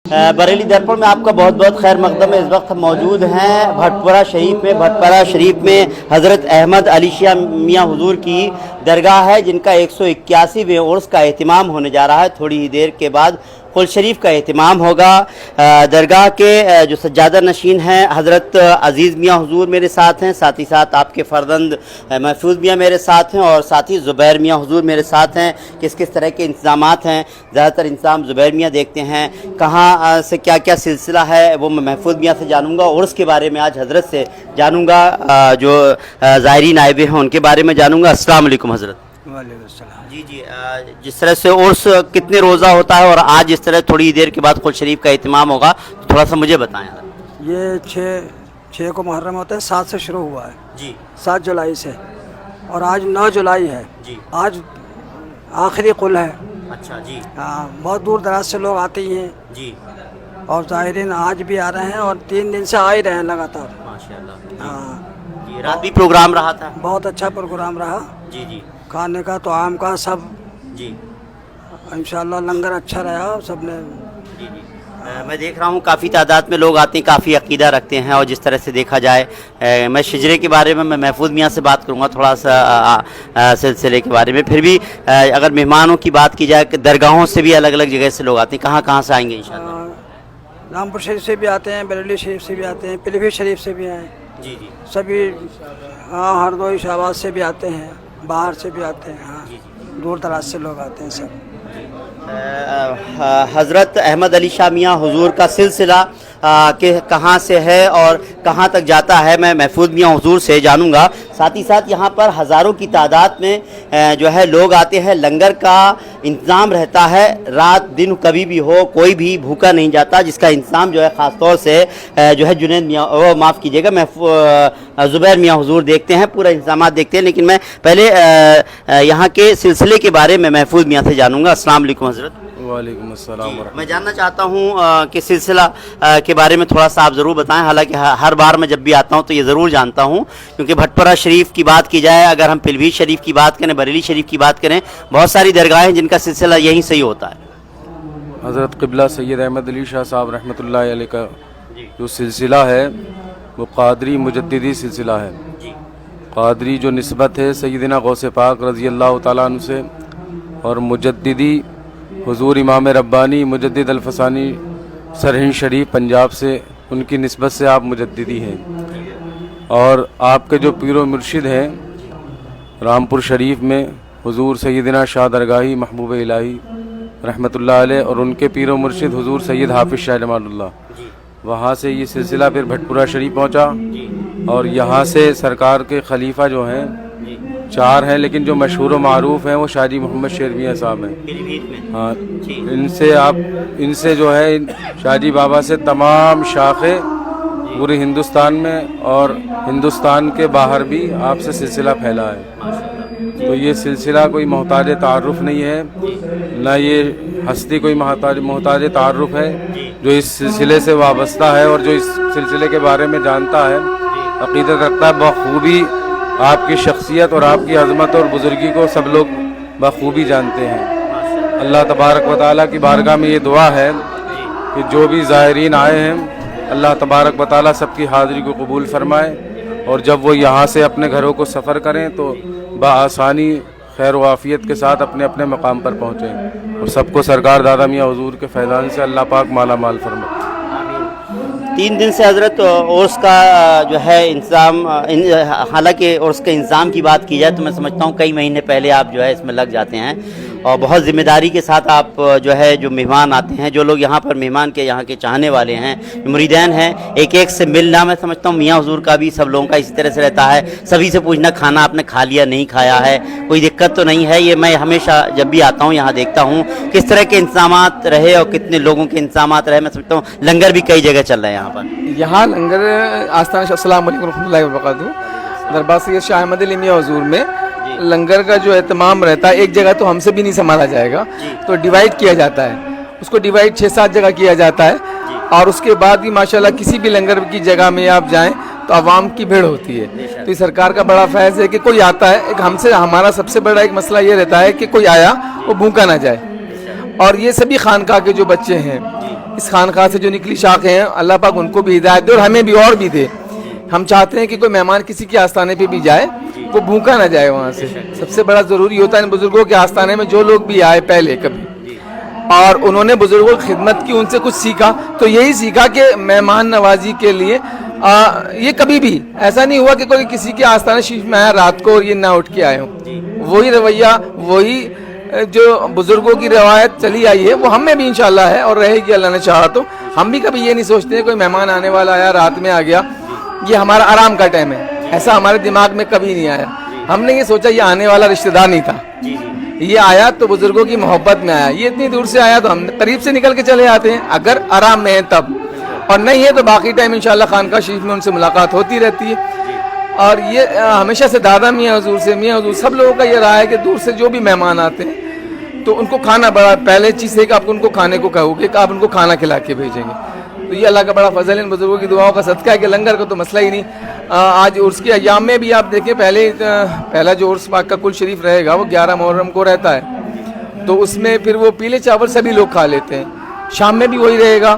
बरेली दर्पण में आपका बहुत बहुत खैर मकदम है। इस वक्त हम मौजूद हैं भटपुरा शरीफ में हज़रत अहमद अली शाह मियाँ हुजूर की दरगाह है, जिनका 181वें उर्स का एहतिमाम होने जा रहा है। थोड़ी ही देर के बाद कुल शरीफ का एहतिमाम होगा। दरगाह के जो सज्जादा नशीन हैं हज़रत अज़ीज़ मियाँ हुजूर मेरे साथ हैं, साथ ही साथ आपके फ़र्जंद महफूज मियाँ मेरे साथ हैं और साथ ही ज़ुबैर मियाँ हुजूर मेरे साथ हैं। किस किस तरह के इंतज़ामात हैं, ज़्यादातर इंतज़ाम ज़ुबैर मियाँ देखते हैं। कहाँ से क्या क्या सिलसिला है वो मैं महफूज मियाँ से जानूँगा और उसके बारे में आज हज़रत से जानूँगा, जो ज़ायरीन आए हुए हैं उनके बारे में जानूँगा। अस्सलाम वालेकुम हज़रत। वालेकुम सलाम। जी, जिस तरह से उर्स कितने रोज़ा होता है और आज इस तरह थोड़ी देर के बाद कुल शरीफ का एहतिमाम होगा, तो थोड़ा सा मुझे बताएं। ये छः को मुहर्रम होता है, 7 से शुरू हुआ है जी, 7 जुलाई से, और आज 9 जुलाई है जी। आज आखिरी कुल है। अच्छा जी। हाँ, बहुत दूर दराज से लोग आते ही हैं जी, और ज़ाहिरीन आज भी आ रहे हैं और 3 दिन से आ ही रहे हैं लगातार। माशाल्लाह। हाँ, जी, रात भी प्रोग्राम रहा था। बहुत अच्छा प्रोग्राम रहा, जी जी खाने का तो आम का सब, जी इंशाल्लाह लंगर अच्छा रहा सब ने। जी जी। मैं देख रहा हूँ काफ़ी तादाद में लोग आते हैं, काफ़ी अकीदा रखते हैं। और जिस तरह से देखा जाए, मैं शजरे के बारे में मैं महफूज मियाँ से बात करूँगा थोड़ा सा सिलसिले के बारे में। फिर भी अगर मेहमानों की बात की जाए, दरगाहों से भी अलग अलग जगह से लोग आते हैं, कहाँ कहाँ से आएंगे इंशाल्लाह? रामपुर शरीफ से भी आते हैं, बरेली शरीफ से भी आते हैं, पीलीभीत शरीफ से भी आए जी जी सभी। हाँ, हरदोई शाहबाद से भी आते हैं, बाहर से भी आते हैं। हाँ, दूर दराज से लोग आते हैं सब। हज़रत अहमद अली शाह मियाँ हुजूर का सिलसिला कि कहाँ से है और कहाँ तक जाता है, मैं महफूज मियाँ हुजूर से जानूँगा। साथ ही साथ यहाँ पर हज़ारों की तादाद में जो है लोग आते हैं, लंगर का इंतज़ाम रहता है। रात दिन कभी भी हो, कोई भी भूखा नहीं जाता, जिसका इंतज़ाम जो है ख़ास तौर से जो है जुनैद मियाँ, वो माफ़ कीजिएगा, ज़ुबैर मियाँ हुजूर देखते हैं, पूरा इंतज़ाम देखते हैं। लेकिन मैं पहले यहाँ के सिलसिले के बारे में महफूज मियाँ से जानूँगा। अस्सलाम वालेकुम हज़रत। वालेकुम अस्सलाम। मैं जानना चाहता हूँ कि सिलसिला के बारे में थोड़ा सा आप ज़रूर बताएं। हालांकि हर बार मैं जब भी आता हूँ तो ये ज़रूर जानता हूँ, क्योंकि भटपुरा शरीफ की बात की जाए, अगर हम पीलीभीत शरीफ की बात करें, बरेली शरीफ की बात करें, बहुत सारी दरगाहें जिनका सिलसिला यहीं से ही होता है। हज़रत क़िबला सैयद अहमद अली शाह साहब रहमतुल्लाह अलैह का जो सिलसिला है वो क़ादरी मुजद्दिदी सिलसिला है। क़ादरी जो निस्बत है सैयदना गौसे पाक रज़ी अल्लाह तआला अन्हु से, और मुजद्दिदी हुजूर इमाम रब्बानी मुजद्दिद अल-फसानी सरहिंद शरीफ पंजाब से, उनकी निस्बत से आप मुजद्दिदी हैं। और आपके जो पीर व मुर्शिद हैं रामपुर शरीफ में हुजूर सैयदना शाह दरगाही महबूब इलाही रहमतुल्लाह अलैह, और उनके पीर व मुर्शिद हुजूर सैयद हाफिज़ शाह जमालुल्लाह, वहाँ से ये सिलसिला फिर भटपुरा शरीफ पहुँचा। और यहाँ से सरकार के खलीफा जो हैं 4 हैं, लेकिन जो मशहूर व मारूफ हैं वो शाहजी मोहम्मद शेर मियाँ साहब हैं। हाँ, इनसे जो है शाहजी बाबा से तमाम शाखें पूरे हिंदुस्तान में और हिंदुस्तान के बाहर भी आपसे सिलसिला फैला है। तो ये सिलसिला कोई मोहताज तारुफ नहीं है, ना ये हस्ती कोई मोहताज तारुफ है। जो इस सिलसिले से वाबस्ता है और जो इस सिलसिले के बारे में जानता है, अक़ीदत रखता है, बखूबी आपकी शख्सियत और आपकी अज़मत और बुज़ुर्गी को सब लोग बखूबी जानते हैं। अल्लाह तबारक व तआला की बारगाह में ये दुआ है कि जो भी ज़ायरीन आए हैं, अल्लाह तबारक व तआला सबकी हाज़िरी को कबूल फरमाए, और जब वो यहाँ से अपने घरों को सफ़र करें तो बआसानी खैर व आफ़ियत के साथ अपने अपने मकाम पर पहुँचें, और सबको सरकार दादा मियाँ हुजूर के फैज़ान से अल्लाह पाक माला माल फरमाए। 3 दिन से हज़रत उर्स का जो है इंतज़ाम, हालांकि उर्स के इंतज़ाम की बात की जाए तो मैं समझता हूँ कई महीने पहले आप जो है इसमें लग जाते हैं, और बहुत ज़िम्मेदारी के साथ आप जो है जो मेहमान आते हैं, जो लोग यहाँ पर मेहमान के यहाँ के चाहने वाले हैं, मुरीदैन हैं, एक एक से मिलना, मैं समझता हूँ मियाँ हुजूर का भी सब लोगों का इसी तरह से रहता है, सभी से पूछना खाना आपने खा लिया नहीं खाया है, कोई दिक्कत तो नहीं है। ये मैं हमेशा जब भी आता हूँ यहाँ देखता हूँ किस तरह के इंतज़ामात रहे और कितने लोगों के इंतज़ामात रहे। मैं समझता हूँ लंगर भी कई जगह चल रहे हैं यहाँ पर। यहाँ लंगर आस्थान अस्सलाम वालेकुम रहमतुल्लाहि व बरकातहू दरबार सैयद शाह अहमद अली मियाँ हुजूर में लंगर का जो एहतमाम रहता है, एक जगह तो हमसे भी नहीं संभाला जाएगा, तो डिवाइड किया जाता है, उसको डिवाइड 6-7 जगह किया जाता है। और उसके बाद भी माशाल्लाह किसी भी लंगर की जगह में आप जाएं तो आवाम की भीड़ होती है। तो ये सरकार का बड़ा फैज़ है कि कोई आता है, एक हमसे हमारा सबसे बड़ा एक मसला ये रहता है कि कोई आया वो भूखा ना जाए। और ये सभी खानका के जो बच्चे हैं اس خانقاہ سے جو نکلی شاخیں ہیں اللہ پاک ان کو بھی ہدایت دے اور ہمیں بھی اور بھی دے. ہم چاہتے ہیں کہ کوئی مہمان کسی کے آستانے پہ بھی جائے وہ بھوکا نہ جائے وہاں سے. سب سے بڑا ضروری ہوتا ہے ان بزرگوں کے آستانے میں جو لوگ بھی آئے پہلے کبھی اور انہوں نے بزرگوں کی خدمت کی, ان سے کچھ سیکھا, تو یہی سیکھا کہ مہمان نوازی کے لیے یہ کبھی بھی ایسا نہیں ہوا کہ کوئی کسی کے آستانے شریف میں آیا رات کو اور یہ نہ اٹھ کے آئے ہوں. وہی رویہ, وہی جو بزرگوں کی روایت چلی آئی ہے وہ ہم میں بھی انشاءاللہ ہے اور رہے گی اللہ نے چاہا تو. ہم بھی کبھی یہ نہیں سوچتے کوئی مہمان آنے والا آیا رات میں آ گیا یہ ہمارا آرام کا ٹائم ہے, ایسا ہمارے دماغ میں کبھی نہیں آیا. ہم نے یہ سوچا یہ آنے والا رشتہ دار نہیں تھا, یہ آیا تو بزرگوں کی محبت میں آیا, یہ اتنی دور سے آیا تو ہم قریب سے نکل کے چلے آتے ہیں اگر آرام میں ہے تب, اور نہیں ہے تو باقی ٹائم انشاءاللہ خانقاہ شریف میں ان سے ملاقات ہوتی رہتی ہے. اور یہ ہمیشہ سے دادا میاں حضور سے میاں حضور سب لوگوں کا یہ رہا ہے کہ دور سے جو بھی مہمان آتے ہیں تو ان کو کھانا بڑا پہلے چیز ہے کہ آپ ان کو کھانے کو کہو گے کہ آپ ان کو کھانا کھلا کے بھیجیں گے. تو یہ اللہ کا بڑا فضل ہے, ان بزرگوں کی دعاؤں کا صدقہ ہے کہ لنگر کا تو مسئلہ ہی نہیں. آج عرس کے ایام میں بھی آپ دیکھیں پہلا جو عرس پاک کا کل شریف رہے گا وہ 11 محرم کو رہتا ہے, تو اس میں پھر وہ پیلے چاول سبھی لوگ کھا لیتے ہیں. شام میں بھی وہی رہے گا.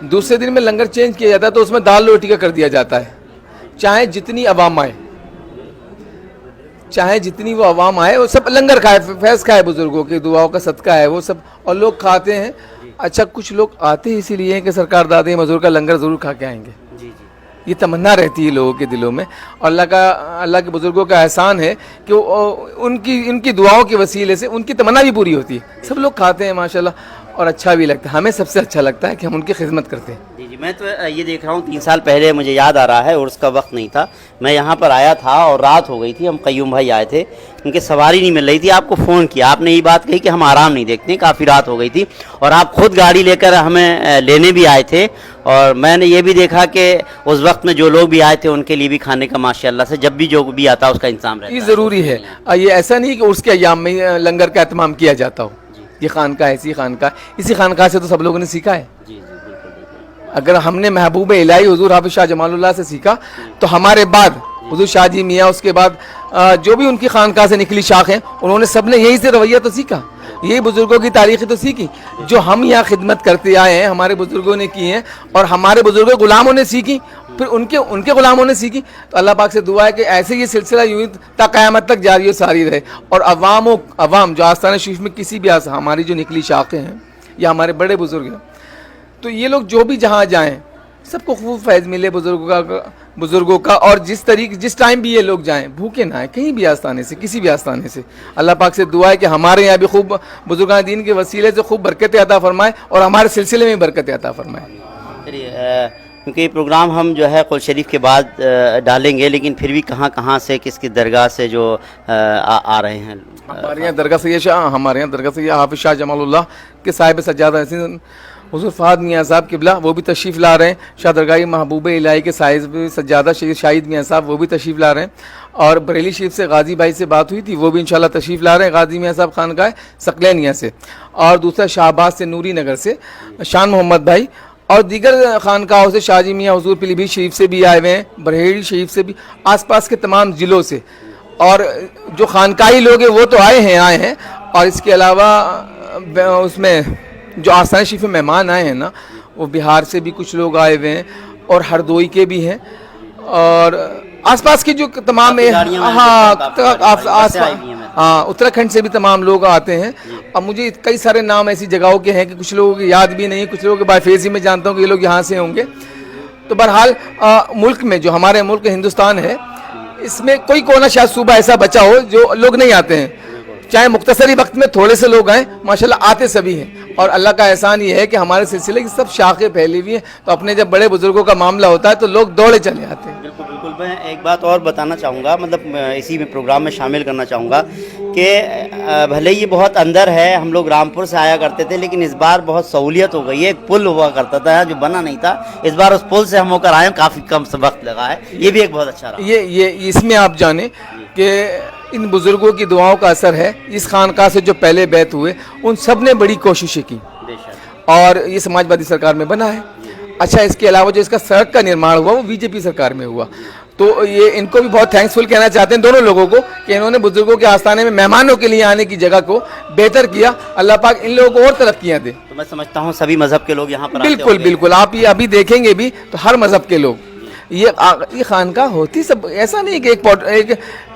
دوسرے دن میں لنگر چینج کیا جاتا ہے تو اس میں دال روٹی کا کر دیا جاتا ہے, چاہے جتنی عوام آئے, چاہے جتنی وہ عوام آئے وہ سب لنگر کھائے, فیض کھائے, بزرگوں کی دعاؤں کا صدقہ ہے وہ سب, اور لوگ کھاتے ہیں. اچھا کچھ لوگ آتے اسی لیے ہیں کہ سرکار دادے مزدور کا لنگر ضرور کھا کے آئیں گے, یہ تمنا رہتی ہے لوگوں کے دلوں میں. اور اللہ کے بزرگوں کا احسان ہے کہ ان کی دعاؤں کے وسیلے سے ان کی تمنا بھی پوری ہوتی ہے. سب لوگ کھاتے ہیں ماشاءاللہ اور اچھا بھی لگتا ہے. ہمیں سب سے اچھا لگتا ہے کہ ہم ان کی خدمت کرتے ہیں. جی میں تو یہ دیکھ رہا ہوں 3 سال پہلے مجھے یاد آ رہا ہے عرس کا وقت نہیں تھا, میں یہاں پر آیا تھا اور رات ہو گئی تھی, ہم قیوم بھائی آئے تھے, ان کی سواری نہیں مل رہی تھی. آپ کو فون کیا, آپ نے یہ بات کہی کہ ہم آرام نہیں دیکھتے, کافی رات ہو گئی تھی, اور آپ خود گاڑی لے کر ہمیں لینے بھی آئے تھے. اور میں نے یہ بھی دیکھا کہ اس وقت میں جو لوگ بھی آئے تھے ان کے لیے بھی کھانے کا ماشاءاللہ سے جب بھی جو بھی آتا اس کا انتظام رہتا ہے. یہ ضروری ہے, یہ ایسا نہیں کہ عرس کے ایام میں لنگر کا اہتمام کیا جاتا ہو. یہ خانقاہ ایسی خانقاہ, اسی خانقاہ سے تو سب لوگوں نے سیکھا ہے. اگر ہم نے محبوب الہی حضور حافظ شاہ جمال اللہ سے سیکھا تو ہمارے بعد حضور شاہ جی میاں, اس کے بعد جو بھی ان کی خانقاہ سے نکلی شاخ ہیں انہوں نے سب نے یہی سے رویہ تو سیکھا, یہی بزرگوں کی تاریخ تو سیکھی جو ہم یہاں خدمت کرتے آئے ہیں, ہمارے بزرگوں نے کی ہیں اور ہمارے بزرگوں غلاموں نے سیکھی, پھر ان کے غلاموں نے سیکھی. تو اللہ پاک سے دعا ہے کہ ایسے یہ سلسلہ یوں تا قیامت تک جاری و ساری رہے. اور عوام جو آستانہ شریف میں کسی بھی ہماری جو نکلی شاخیں ہیں یا ہمارے بڑے بزرگ ہیں, تو یہ لوگ جو بھی جہاں جائیں سب کو خوب فیض ملے بزرگوں کا. اور جس ٹائم بھی یہ لوگ جائیں بھوکے نہ آئیں کہیں بھی آستانے سے, کسی بھی آستانے سے. اللہ پاک سے دعا ہے کہ ہمارے یہاں بھی خوب بزرگان دین کے وسیلے سے خوب برکتیں عطا فرمائے اور ہمارے سلسلے میں برکتیں عطا فرمائے. کیونکہ یہ پروگرام ہم جو ہے قل شریف کے بعد ڈالیں گے, لیکن پھر بھی کہاں سے کس کی درگاہ سے جو آ رہے ہیں. ہمارے یہاں درگاہ سے حافظ شاہ جمال اللہ کے صاحب سجادہ حضور فہد میاں صاحب قبلہ وہ بھی تشریف لا رہے ہیں. شاہ درگاہ محبوب الہی کے صاحب سجادہ شاہد میاں صاحب وہ بھی تشریف لا رہے ہیں. اور بریلی شریف سے غازی بھائی سے بات ہوئی تھی, وہ بھی انشاءاللہ تشریف لا رہے ہیں, غازی میاں صاحب خانقاہ سقلینیہ سے. اور دوسرا شاہباز سے نوری نگر سے شان محمد بھائی, اور دیگر خانقاہوں سے شاہ جی میاں حضور پیلی بھیت شریف سے بھی آئے ہوئے ہیں, بریلی شریف سے بھی, آس پاس کے تمام ضلعوں سے. اور جو خانقاہی لوگ ہیں وہ تو آئے ہیں. اور اس کے علاوہ اس میں جو آستانہ شریف میں مہمان آئے ہیں نا, وہ بہار سے بھی کچھ لوگ آئے ہوئے ہیں اور ہردوئی کے بھی ہیں, اور آس پاس کے جو تمام اتراکھنڈ سے بھی تمام لوگ آتے ہیں. اب مجھے کئی سارے نام ایسی جگہوں کے ہیں کہ کچھ لوگوں کی یاد بھی نہیں, کچھ لوگوں کے بافیز ہی میں جانتا ہوں کہ یہ لوگ یہاں سے ہوں گے. تو بہرحال ملک میں جو ہمارے ملک ہندوستان ہے, اس میں کوئی کونا شاید صوبہ ایسا بچا ہو جو لوگ نہیں آتے ہیں, چاہے مختصری وقت میں تھوڑے سے لوگ آئیں, ماشاءاللہ آتے سبھی ہیں. اور اللہ کا احسان یہ ہے کہ ہمارے سلسلے کی سب شاخیں پھیلی ہوئی ہیں, تو اپنے جب بڑے بزرگوں کا معاملہ ہوتا ہے تو لوگ دوڑے چلے آتے ہیں. بالکل. میں ایک بات اور بتانا چاہوں گا, مطلب اسی میں پروگرام میں شامل کرنا چاہوں گا کہ بھلے یہ بہت اندر ہے, ہم لوگ رامپور سے آیا کرتے تھے, لیکن اس بار بہت سہولیت ہو گئی ہے. ایک پل ہوا کرتا تھا جو بنا نہیں تھا, اس بار اس پل سے ہم ہو کر آئے, کافی کم وقت لگا ہے, یہ بھی ایک بہت اچھا رہا. یہ اس میں آپ جانیں کہ ان بزرگوں کی دعاؤں کا اثر ہے. اس خانقاہ سے جو پہلے بیت ہوئے ان سب نے بڑی کوششیں کی, اور یہ سماجوادی سرکار میں بنا ہے. اچھا, اس کے علاوہ جو اس کا سڑک کا نرمان ہوا وہ بی جے پی سرکار میں ہوا. तो ये इनको भी बहुत थैंक्सफुल कहना चाहते हैं दोनों लोगों को कि इन्होंने बुजुर्गों के आस्थाने में मेहमानों के लिए आने की जगह को बेहतर किया। अल्लाह पाक इन लोगों को और तरक्कियां दे। तो मैं समझता हूँ सभी मजहब के लोग यहाँ पर आते बिल्कुल होंगे। बिल्कुल, आप ये अभी देखेंगे भी तो हर मजहब के लोग, ये खानका होती सब, ऐसा नहीं कि एक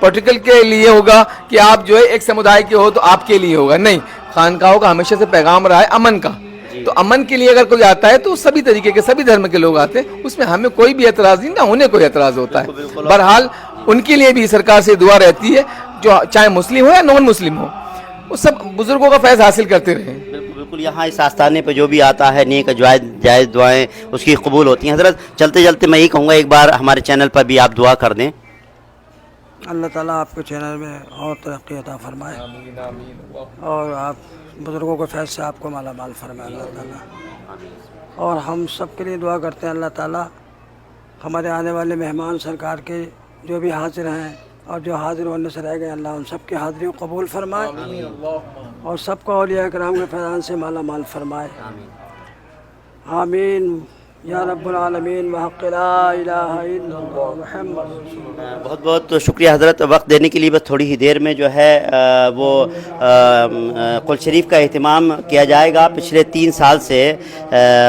पर्टिकुलर के लिए होगा कि आप जो है एक समुदाय के हो तो आपके लिए होगा, नहीं, खानकाहों का हमेशा से पैगाम रहा है अमन का। तो अमन के लिए अगर कोई आता है तो सभी तरीके के सभी धर्म के लोग आते हैं, उसमें हमें कोई भी एतराज नहीं, ना उन्हें कोई एतराज होता है। बहरहाल उनके लिए भी सरकार से दुआ रहती है, जो चाहे मुस्लिम हो या नॉन मुस्लिम हो, वो सब बुजुर्गों का फैज़ हासिल करते रहे। बिल्कुल, यहाँ इस आस्थाने पे जो भी आता है नेक जायज़ दुआएं उसकी कबूल होती हैं। हज़रत चलते चलते मैं यही कहूँगा एक बार हमारे चैनल पर भी आप दुआ कर दें। अल्लाह ताला आपके चैनल में और तरक्की अता फरमाए और आप बुज़ुर्गों के फैज़ से आपको माला माल फरमाए अल्लाह ताला। और हम सब के लिए दुआ करते हैं अल्लाह ताला हमारे आने वाले मेहमान सरकार के जो भी हाजिर हैं और जो हाजिर होने से रह गए, अल्लाह उन सब की हाजिरियों को कबूल फरमाए और सबको औलिया किराम के फैज़ान से माला माल फरमाए। आमीन या रब्बुल आलमीन व हक़्क़ ला इलाहा इल्लल्लाह मुहम्मद रसूलुल्लाह। बहुत बहुत शुक्रिया हज़रत, वक्त देने के लिए। बस थोड़ी ही देर में जो है वो कुल शरीफ का अहतमाम किया जाएगा। पिछले 3 साल से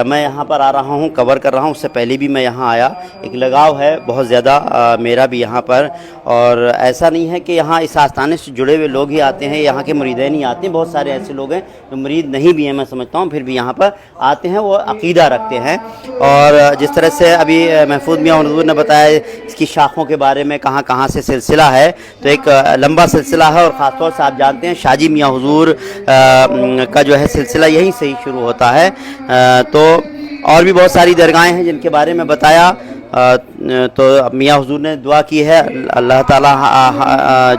मैं यहाँ पर आ रहा हूँ, कवर कर रहा हूँ। उससे पहले भी मैं यहाँ आया। एक लगाव है बहुत ज़्यादा मेरा भी यहाँ पर, और ऐसा नहीं है कि यहाँ इस आस्थाने से जुड़े हुए लोग ही आते हैं, यहाँ के मुरीदैन ही आते हैं। बहुत सारे ऐसे लोग हैं जो मुरीद नहीं भी हैं, मैं समझता हूँ, फिर भी यहाँ पर आते हैं, वो अक़ीदा रखते हैं। और जिस तरह से अभी महफूज मियाँ हुज़ूर ने बताया इसकी शाखों के बारे में, कहाँ कहाँ से सिलसिला है, तो एक लंबा सिलसिला है। और ख़ास तौर से आप जानते हैं शाजी मियाँ हुज़ूर का जो है सिलसिला यहीं से ही शुरू होता है। तो और भी बहुत सारी दरगाहें हैं जिनके बारे में बताया। तो मियाँ हुज़ूर ने दुआ की है, अल्लाह ताला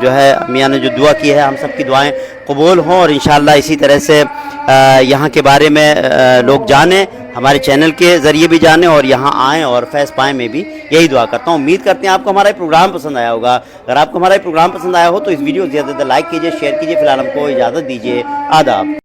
जो है मियाँ ने जो दुआ की है हम सब की दुआएं कबूल हों, और इंशाअल्लाह इसी तरह से यहाँ के बारे में लोग जानें, हमारे चैनल के ज़रिए भी जानें और यहाँ आएँ और फैज़ पाएँ। मैं भी यही दुआ करता हूँ। उम्मीद करते हैं आपको हमारा ये प्रोग्राम पसंद आया होगा। अगर आपको हमारा ये प्रोग्राम पसंद आया हो तो इस वीडियो को ज़्यादा से ज़्यादा लाइक कीजिए, शेयर कीजिए। फ़िलहाल हमको इजाज़त दीजिए। आदाब।